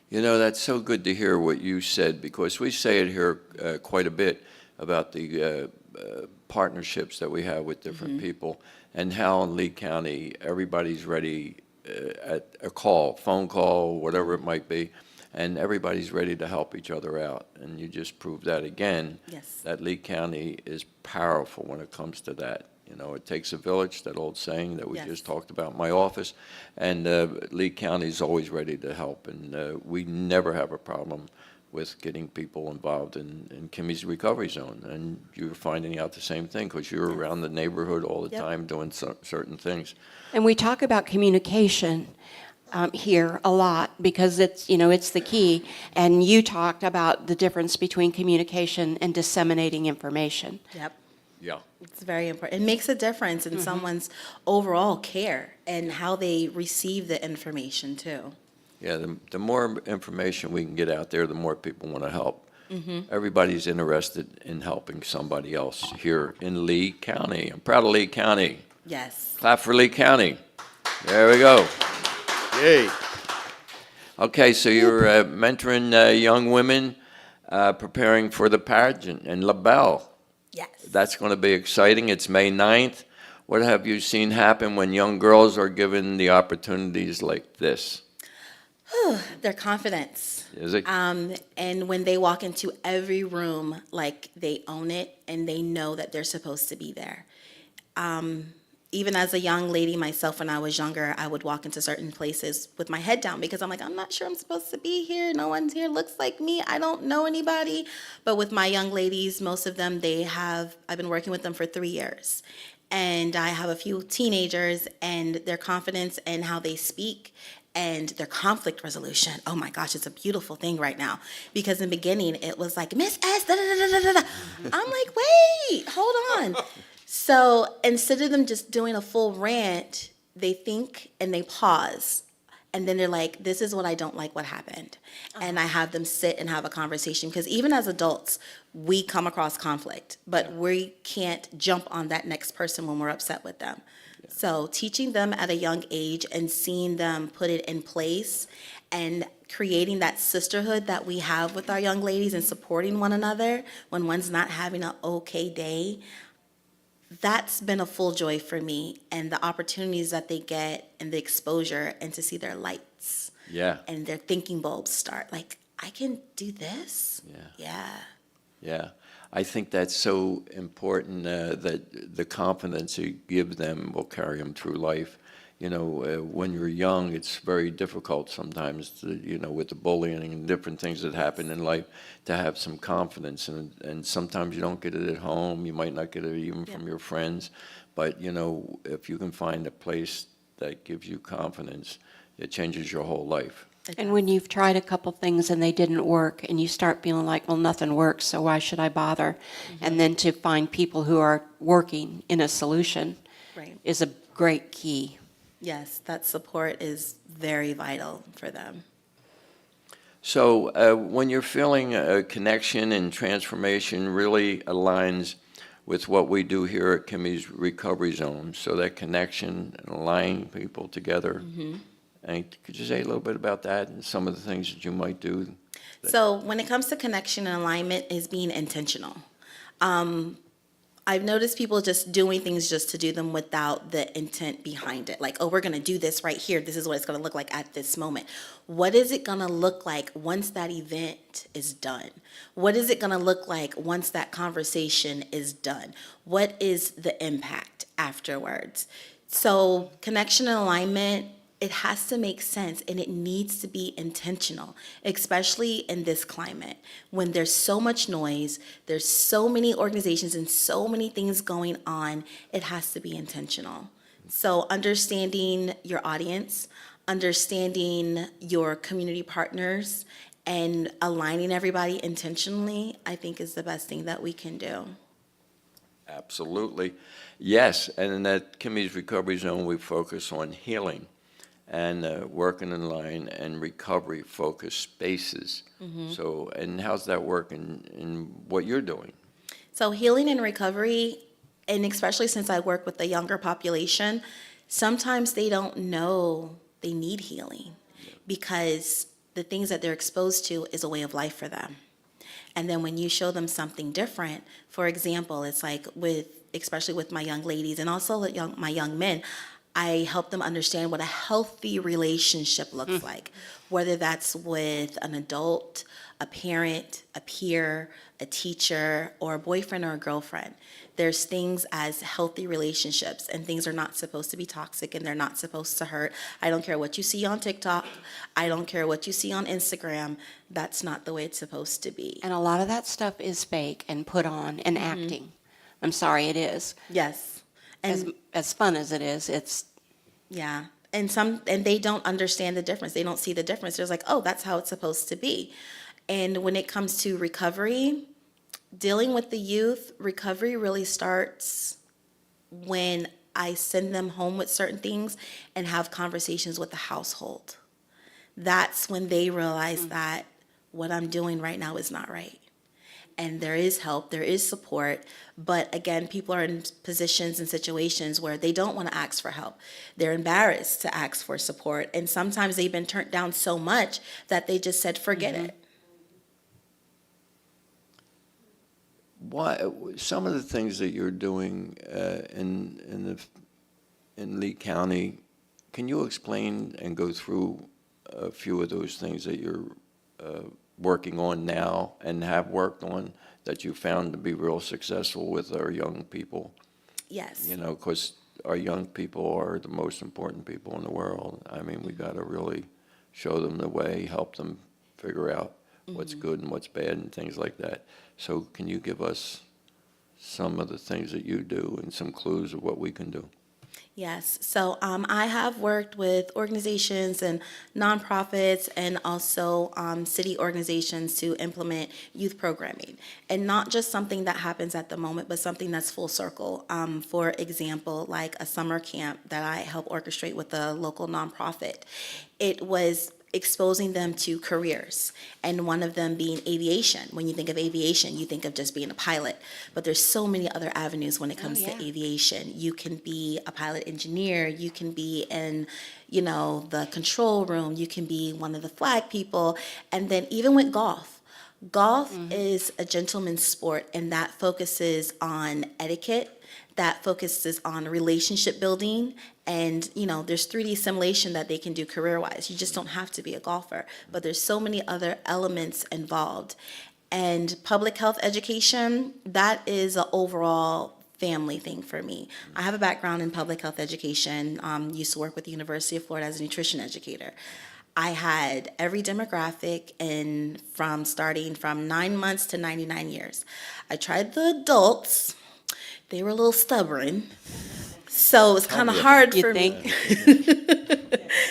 You know, that's so good to hear what you said, because we say it here quite a bit about the partnerships that we have with different people, and how in Lee County everybody's ready at a call, phone call, whatever it might be, and everybody's ready to help each other out. And you just proved that again, that Lee County is powerful when it comes to that. You know, it takes a village, that old saying that we just talked about in my office, and Lee County is always ready to help, and we never have a problem with getting people involved in Kimmy's Recovery Zone. And you're finding out the same thing because you're around the neighborhood all the Yep. time doing certain things. And we talk about communication here a lot because it's the key. And you talked about the difference between communication and disseminating information. Yep. Yeah. It's very important. It makes a difference in someone's overall care and how they receive the information too. Yeah, the more information we can get out there, the more people want to help. Mhm. Everybody's interested in helping somebody else here in Lee County. I'm proud of Lee County. Yes. Clap for Lee County. There we go. Yay. Okay, so you're mentoring young women preparing for the pageant in LaBelle. Yes. That's going to be exciting. It's May 9th. What have you seen happen when young girls are given the opportunities like this? Their confidence. Is it? And when they walk into every room, like they own it and they know that they're supposed to be there. Even as a young lady myself, when I was younger, I would walk into certain places with my head down because I'm like, I'm not sure I'm supposed to be here. No one's here looks like me. I don't know anybody. But with my young ladies, most of them, I've been working with them for 3 years. And I have a few teenagers and their confidence and how they speak and their conflict resolution. Oh my gosh, it's a beautiful thing right now. Because in the beginning, it was like, Miss S, da da da da da da. I'm like, wait, hold on. So instead of them just doing a full rant, they think and they pause. And then they're like, this is what I don't like what happened. And I have them sit and have a conversation. Because even as adults, we come across conflict, but we can't jump on that next person when we're upset with them. So teaching them at a young age and seeing them put it in place and creating that sisterhood that we have with our young ladies and supporting one another when one's not having an okay day, that's been a full joy for me. And the opportunities that they get and the exposure and to see their lights Yeah. and their thinking bulbs start. Like, I can do this? Yeah. Yeah. Yeah, I think that's so important that the confidence you give them will carry them through life. You know, when you're young, it's very difficult sometimes, with the bullying and different things that happen in life, to have some confidence. And sometimes you don't get it at home. You might not get it even from your friends. But, if you can find a place that gives you confidence, it changes your whole life. And when you've tried a couple things and they didn't work, and you start feeling like, well, nothing works, so why should I bother? And then to find people who are working in a solution is a great key. Yes, that support is very vital for them. So when you're feeling a connection and transformation really aligns with what we do here at Kimmy's Recovery Zone, so that connection and aligning people together. And could you say a little bit about that and some of the things that you might do? So when it comes to connection and alignment is being intentional. I've noticed people just doing things just to do them without the intent behind it. Like, oh, we're going to do this right here. This is what it's going to look like at this moment. What is it going to look like once that event is done? What is it going to look like once that conversation is done? What is the impact afterwards? So connection and alignment, it has to make sense and it needs to be intentional, especially in this climate when there's so much noise, there's so many organizations and so many things going on. It has to be intentional. So understanding your audience, understanding your community partners, and aligning everybody intentionally, I think is the best thing that we can do. Absolutely. Yes, and in that Kimmy's Recovery Zone, we focus on healing and working in line and recovery focused spaces. So, and how's that work in what you're doing? So healing and recovery, and especially since I work with the younger population, sometimes they don't know they need healing because the things that they're exposed to is a way of life for them. And then when you show them something different, for example, it's like especially with my young ladies and also my young men, I help them understand what a healthy relationship looks like, whether that's with an adult, a parent, a peer, a teacher, or a boyfriend or a girlfriend. There's things as healthy relationships, and things are not supposed to be toxic, and they're not supposed to hurt. I don't care what you see on TikTok. I don't care what you see on Instagram. That's not the way it's supposed to be. And a lot of that stuff is fake and put on and acting. I'm sorry, it is. Yes. And As fun as it is, it's yeah. And they don't understand the difference. They don't see the difference. They're like, oh, that's how it's supposed to be. And when it comes to recovery, dealing with the youth, recovery really starts when I send them home with certain things and have conversations with the household. That's when they realize that what I'm doing right now is not right. And there is help, there is support, but again, people are in positions and situations where they don't want to ask for help. They're embarrassed to ask for support, and sometimes they've been turned down so much that they just said, forget it. Why, some of the things that you're doing in Lee County, can you explain and go through a few of those things that you're working on now and have worked on that you found to be real successful with our young people? Yes. You know, because our young people are the most important people in the world. I mean, we got to really show them the way, help them figure out what's good and what's bad and things like that. So can you give us some of the things that you do and some clues of what we can do? Yes. So I have worked with organizations and nonprofits and also city organizations to implement youth programming. And not just something that happens at the moment, but something that's full circle. For example, like a summer camp that I help orchestrate with a local nonprofit. It was exposing them to careers, and one of them being aviation. When you think of aviation, you think of just being a pilot, but there's so many other avenues when it comes to aviation. You can be a pilot engineer, you can be in, the control room, you can be one of the flag people, and then even with golf. Golf is a gentleman's sport, and that focuses on etiquette, that focuses on relationship building, and there's 3D simulation that they can do career-wise. You just don't have to be a golfer, but there's so many other elements involved. And public health education, that is an overall family thing for me. I have a background in public health education, used to work with the University of Florida as a nutrition educator. I had every demographic starting from 9 months to 99 years. I tried the adults. They were a little stubborn, so it was kind of hard for me.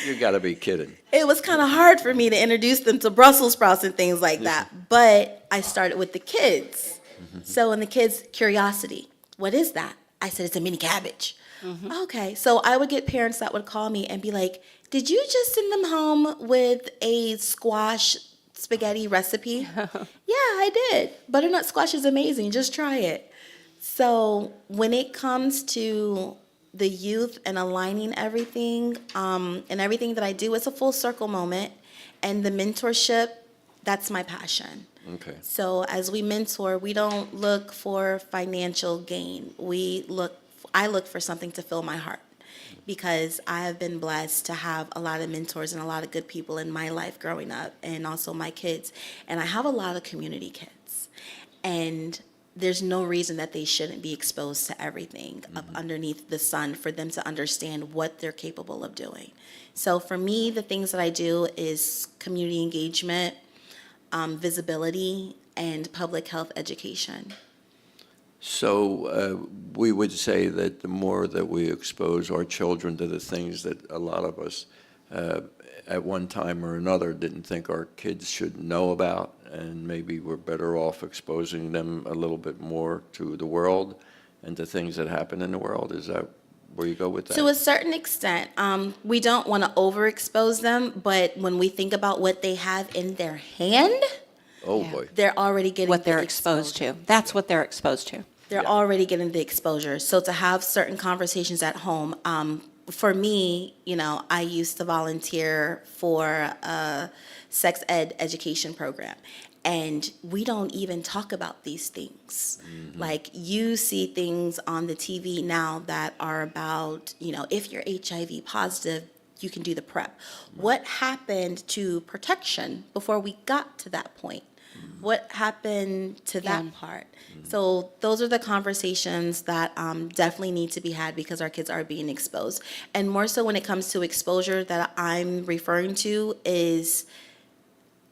You got to be kidding. It was kind of hard for me to introduce them to Brussels sprouts and things like that, but I started with the kids. So in the kids, curiosity, what is that? I said, it's a mini cabbage. Okay, so I would get parents that would call me and be like, did you just send them home with a squash spaghetti recipe? Yeah, I did. Butternut squash is amazing, just try it. So when it comes to the youth and aligning everything, and everything that I do, it's a full circle moment. And the mentorship, that's my passion. Okay. So as we mentor, we don't look for financial gain. I look for something to fill my heart, because I have been blessed to have a lot of mentors and a lot of good people in my life growing up, and also my kids. And I have a lot of community kids. And there's no reason that they shouldn't be exposed to everything up underneath the sun for them to understand what they're capable of doing. So for me, the things that I do is community engagement, visibility, and public health education. So we would say that the more that we expose our children to the things that a lot of us at one time or another didn't think our kids should know about, and maybe we're better off exposing them a little bit more to the world and to things that happen in the world. Is that where you go with that? To a certain extent, we don't want to overexpose them, but when we think about what they have in their hand, oh boy, they're already getting what they're exposed to. That's what they're exposed to. They're already getting the exposure. So to have certain conversations at home, for me, I used to volunteer for a sex ed education program. And we don't even talk about these things. Like, you see things on the TV now that are about, if you're HIV positive, you can do the PrEP. What happened to protection before we got to that point? What happened to that part? So those are the conversations that definitely need to be had, because our kids are being exposed. And more so when it comes to exposure, that I'm referring to is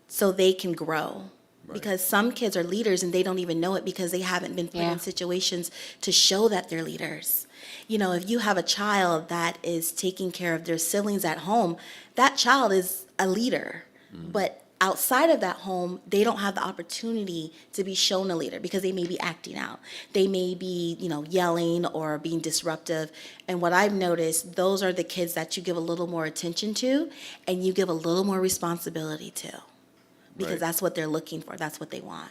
so they can grow. Because some kids are leaders and they don't even know it, because they haven't been put in situations to show that they're leaders. If you have a child that is taking care of their siblings at home, that child is a leader. But outside of that home, they don't have the opportunity to be shown a leader, because they may be acting out. They may be, yelling or being disruptive. And what I've noticed, those are the kids that you give a little more attention to and you give a little more responsibility to. Because that's what they're looking for. That's what they want.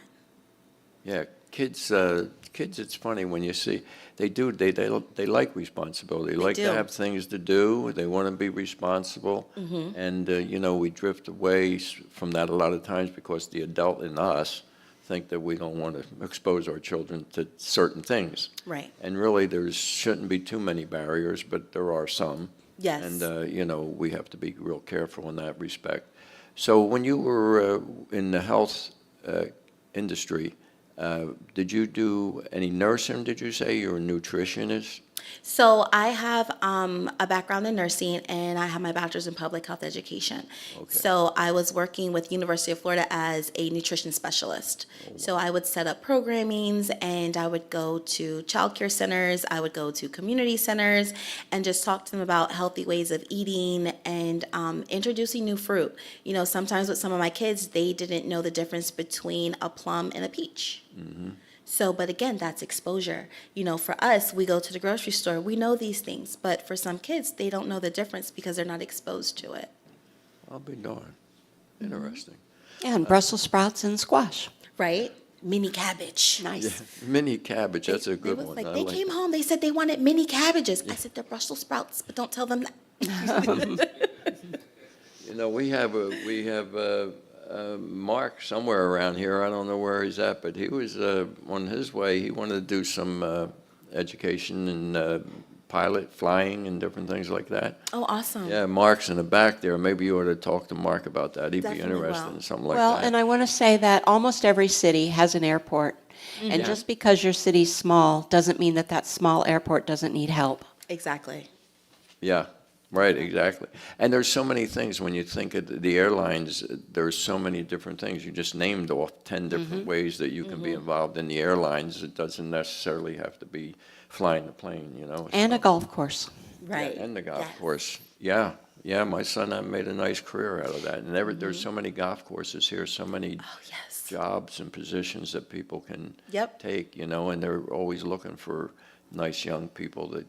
Yeah, kids, it's funny when you see, they like responsibility. They like do. to have things to do. They want to be responsible. And, we drift away from that a lot of times because the adult in us think that we don't want to expose our children to certain things. Right. And really, there shouldn't be too many barriers, but there are some. Yes. And, we have to be real careful in that respect. So when you were in the health industry, did you do any nursing, did you say? You're a nutritionist? So I have a background in nursing, and I have my bachelor's in public health education. So I was working with University of Florida as a nutrition specialist. So I would set up programmings, and I would go to childcare centers, I would go to community centers, and just talk to them about healthy ways of eating and introducing new fruit. Sometimes with some of my kids, they didn't know the difference between a plum and a peach. So, but again, that's exposure. For us, we go to the grocery store, we know these things, but for some kids, they don't know the difference because they're not exposed to it. I'll be darned. Interesting. Yeah, and Brussels sprouts and squash. Right? Mini cabbage. Nice. Yeah, mini cabbage, that's a good one. They came home, they said they wanted mini cabbages. I said, they're Brussels sprouts, but don't tell them that. We have Mark somewhere around here. I don't know where he's at, but he was on his way. He wanted to do some education and pilot flying and different things like that. Oh, awesome. Yeah, Mark's in the back there. Maybe you ought to talk to Mark about that. He'd Definitely be interested will. in something like Well, that. and I want to say that almost every city has an airport. And Yeah. just because your city's small doesn't mean that small airport doesn't need help. Exactly. Yeah, right, exactly. And there's so many things when you think of the airlines, there's so many different things. You just named off 10 different ways that you can be involved in the airlines. It doesn't necessarily have to be flying the plane, And a golf course. Right. Yeah, and the golf course. Yeah, my son made a nice career out of that. And there's so many golf courses here, so many jobs and positions that people can take, and they're always looking for nice young people that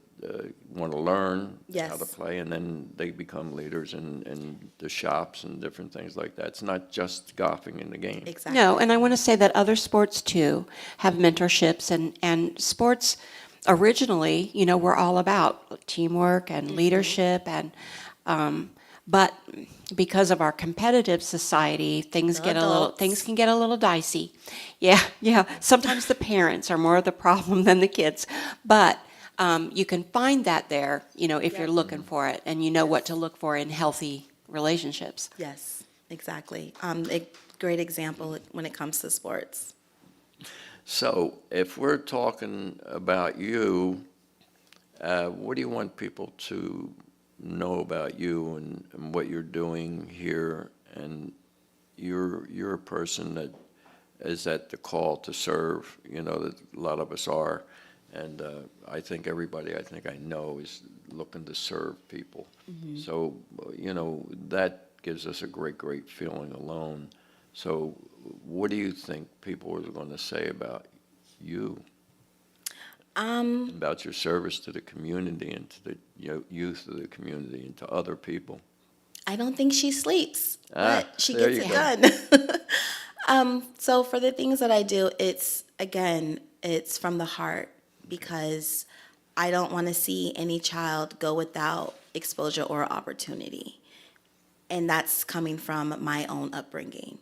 want to learn how to play, and then they become leaders in the shops and different things like that. It's not just golfing in the game. Exactly. No, and I want to say that other sports too have mentorships, and sports originally, were all about teamwork and leadership, and but because of our competitive society, things can get a little dicey. Yeah. Sometimes the parents are more of the problem than the kids, but you can find that there, if you're looking for it, and you know what to look for in healthy relationships. Yes, exactly. A great example when it comes to sports. So if we're talking about you, what do you want people to know about you and what you're doing here? And you're a person that is at the call to serve, that a lot of us are. And I think everybody I know is looking to serve people. So, that gives us a great feeling alone. So what do you think people are going to say about you? About your service to the community and to the youth of the community and to other people? I don't think she sleeps, but she there gets you it done. So for the things that I do, it's from the heart, because I don't want to see any child go without exposure or opportunity. And that's coming from my own upbringing.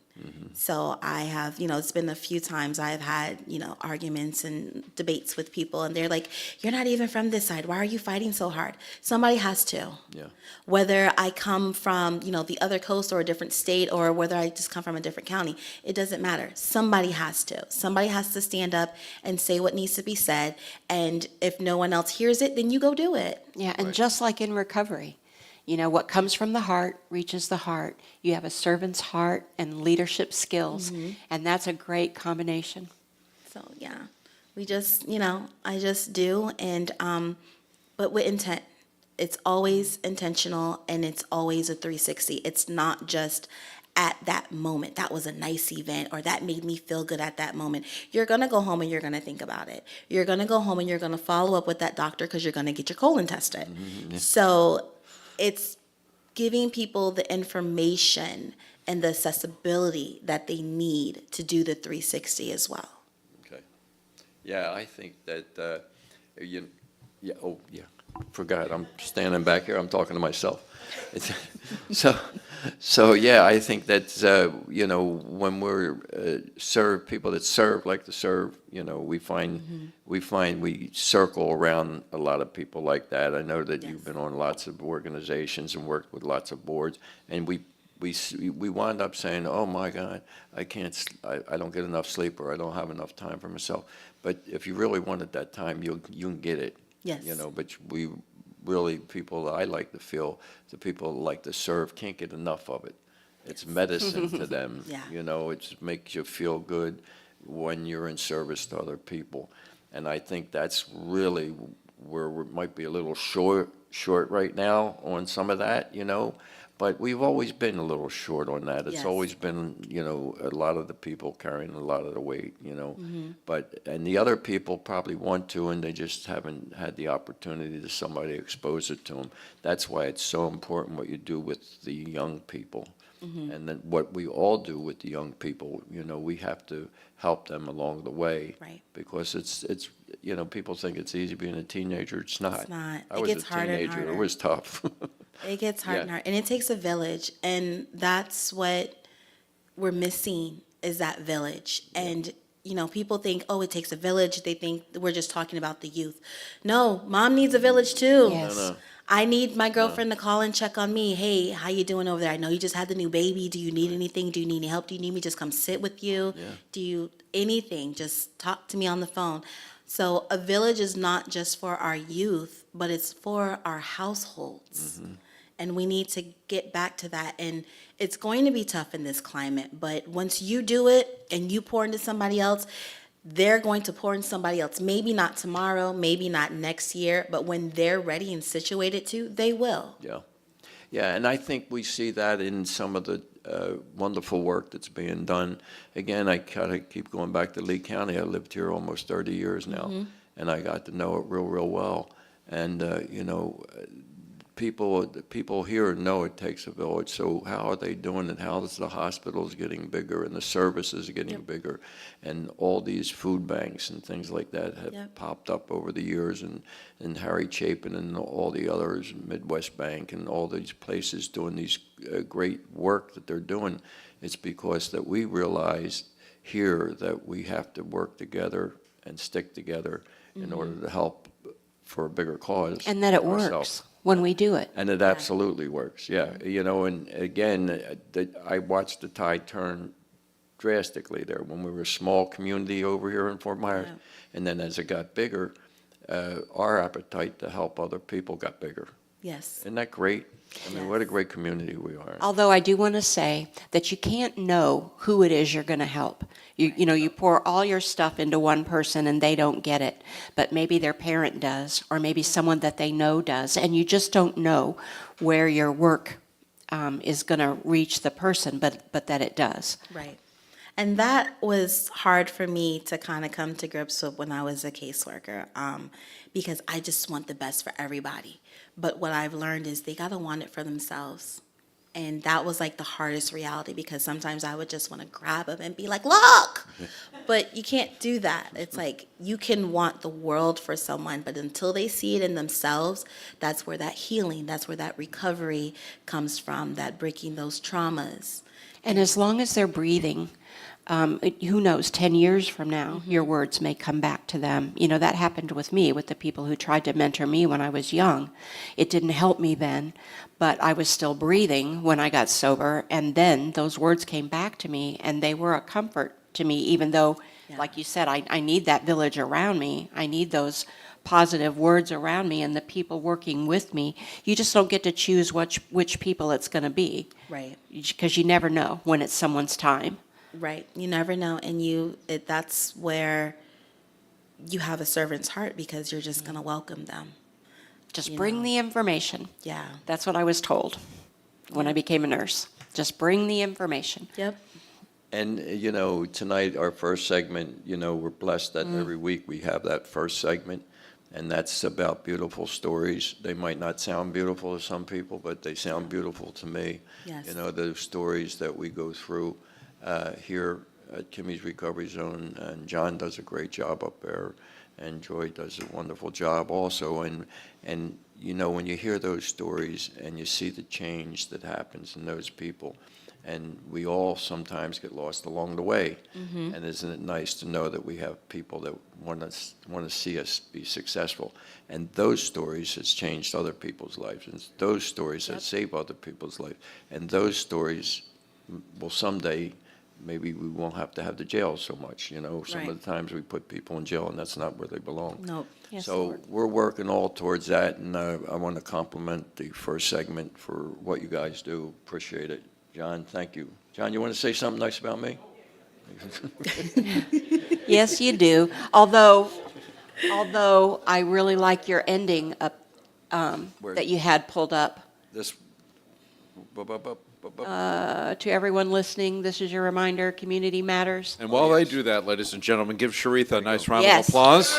So I have, it's been a few times I've had, arguments and debates with people, and they're like, "You're not even from this side. Why are you fighting so hard?" Somebody has to. Yeah. Whether I come from, the other coast or a different state, or whether I just come from a different county, it doesn't matter. Somebody has to. Somebody has to stand up and say what needs to be said. And if no one else hears it, then you go do it. Yeah, and just like in recovery, what comes from the heart reaches the heart. You have a servant's heart and leadership skills, and that's a great combination. So yeah, we just, I just do, and but with intent. It's always intentional, and it's always a 360. It's not just at that moment. That was a nice event, or that made me feel good at that moment. You're going to go home and you're going to think about it. You're going to go home and you're going to follow up with that doctor because you're going to get your colon tested. So it's giving people the information and the accessibility that they need to do the 360 as well. Okay. Yeah, I think that, forgot, I'm standing back here, I'm talking to myself. So yeah, I think that, when we're serve, people that serve like to serve, we find we circle around a lot of people like that. I know that you've been on lots of organizations and worked with lots of boards, and we wind up saying, "Oh my God, I don't get enough sleep, or I don't have enough time for myself." But if you really wanted that time, you can get it. Yes. But we really, people I like to feel, the people that like to serve can't get enough of it. It's medicine to them. Yeah. It makes you feel good when you're in service to other people. And I think that's really where we might be a little short right now on some of that, But we've always been a little short on that. It's Yes. always been, a lot of the people carrying a lot of the weight, and the other people probably want to, and they just haven't had the opportunity to somebody expose it to them. That's why it's so important what you do with the young people. And then what we all do with the young people, we have to help them along the way. Right. Because it's people think it's easy being a teenager. It's not. It's not. I It was gets a harder and teenager. It harder. was tough. It gets hard Yeah. and hard, and it takes a village, and that's what we're missing, is that village. And people think, oh, it takes a village. They think we're just talking about the youth. No, mom needs a village too. Yes. No. I need my girlfriend to call and check on me. Hey, how you doing over there? I know you just had the new baby. Do you need anything? Do you need any help? Do you need me to just come sit with you? Yeah. Do you anything? Just talk to me on the phone. So a village is not just for our youth, but it's for our households. And we need to get back to that. And it's going to be tough in this climate, but once you do it and you pour into somebody else, they're going to pour in somebody else. Maybe not tomorrow, maybe not next year, but when they're ready and situated to, they will. Yeah. Yeah, and I think we see that in some of the wonderful work that's being done. Again, I kind of keep going back to Lee County. I lived here almost 30 years now, and I got to know it real well. And, people here know it takes a village. So how are they doing it? How is the hospitals getting bigger and the services getting bigger? And all these food banks and things like that have popped up over the years, and Harry Chapin and all the others, Midwest Bank and all these places doing these great work that they're doing. It's because that we realized here that we have to work together and stick together in order to help for a bigger cause. And that it ourselves. works when we do it. And it absolutely works, yeah. And again, I watched the tide turn drastically there when we were a small community over here in Fort Myers. And then as it got bigger, our appetite to help other people got bigger. Yes. Isn't that great? I mean, what a great community we are. Although I do want to say that you can't know who it is you're going to help. You pour all your stuff into one person and they don't get it, but maybe their parent does, or maybe someone that they know does, and you just don't know where your work is going to reach the person, but that it does. Right. And that was hard for me to kind of come to grips with when I was a caseworker, because I just want the best for everybody. But what I've learned is they got to want it for themselves. And that was like the hardest reality, because sometimes I would just want to grab them and be like, look, but you can't do that. It's like you can want the world for someone, but until they see it in themselves, that's where that healing, that's where that recovery comes from, that breaking those traumas. And as long as they're breathing, who knows, 10 years from now, your words may come back to them. You know, that happened with me, with the people who tried to mentor me when I was young. It didn't help me then, but I was still breathing when I got sober, and then those words came back to me, and they were a comfort to me, even though, like you said, I need that village around me. I need those positive words around me and the people working with me. You just don't get to choose which people it's going to be. Right. Because you never know when it's someone's time. Right. You never know. And that's where you have a servant's heart, because you're just going to welcome them. Just bring the information. Yeah. That's what I was told when I became a nurse. Just bring the information. Yep. And, tonight, our first segment, we're blessed that every week we have that first segment, and that's about beautiful stories. They might not sound beautiful to some people, but they sound beautiful to me. Yes. Those stories that we go through here at Kimmy's Recovery Zone, and John does a great job up there, and Joy does a wonderful job also. And when you hear those stories and you see the change that happens in those people, and we all sometimes get lost along the way. Mm-hmm. And isn't it nice to know that we have people that want to see us be successful? And those stories has changed other people's lives, and those stories that save other people's lives. And those stories will someday, maybe we won't have to have the jail so much. Some of the times we put people in jail, and that's not where they belong. Nope. Yes, So Lord. we're working all towards that, and I want to compliment the first segment for what you guys do. Appreciate it. John, thank you. John, you want to say something nice about me? Yes, you do. Although I really like your ending up that you had pulled up. This. To everyone listening, this is your reminder, community matters. And while they do that, ladies and gentlemen, give Sharitha a nice round Yes. of applause.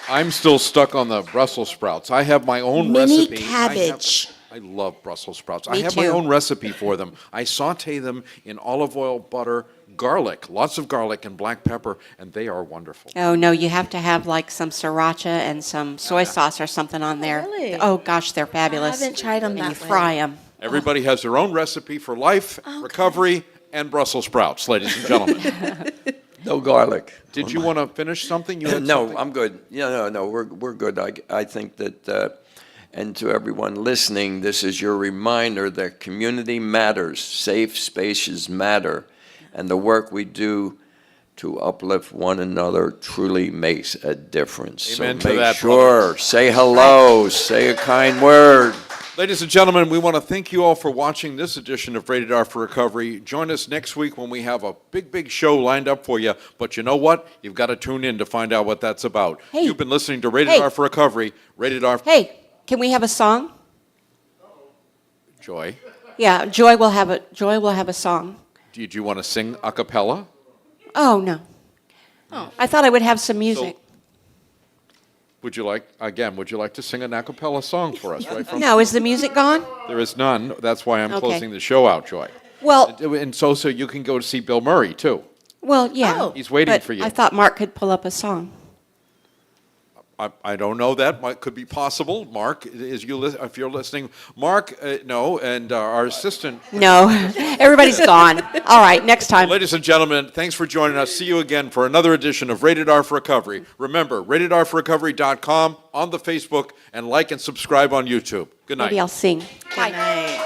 I'm still stuck on the Brussels sprouts. I have my own Mini recipe. cabbage. I love Brussels sprouts. I Me have my too. own recipe for them. I saute them in olive oil, butter, garlic, lots of garlic and black pepper, and they are wonderful. Oh, no, you have to have like some sriracha and some soy sauce or something on there. really? Oh, gosh, they're fabulous. I haven't tried them And that you way. fry them. Everybody has their own recipe for life, recovery, and Brussels sprouts, ladies and gentlemen. No garlic. Did you want to finish something? You had No, something? I'm good. No, we're good. I think that, and to everyone listening, this is your reminder that community matters, safe spaces matter, and the work we do to uplift one another truly makes a difference. Amen so to make that, sure, brothers. say hello, say a kind word. Ladies and gentlemen, we want to thank you all for watching this edition of Rated R for Recovery. Join us next week when we have a big show lined up for you. But you know what? You've got to tune in to find out what that's about. Hey. You've been listening to Rated Hey. R for Recovery. Rated R. Hey, can we have a song? Joy, Yeah, Joy will have a song. did you want to sing a cappella? Oh, no. Oh. I thought I would have some music. Would you like to sing an a cappella song for us? Right from No, is the music gone? There is none. That's why I'm Okay. closing the show out, Joy. Well, And so you can go to see Bill Murray, too. yeah. Oh. He's waiting But for you. I thought Mark could pull up a song. I don't know that. Could be possible. Mark, if you're listening. Mark, no, and our assistant. No, everybody's gone. All right, next time. Ladies and gentlemen, thanks for joining us. See you again for another edition of Rated R for Recovery. Remember, ratedrforrecovery.com, on the Facebook, and like and subscribe on YouTube. Good night. Maybe I'll sing. Good night.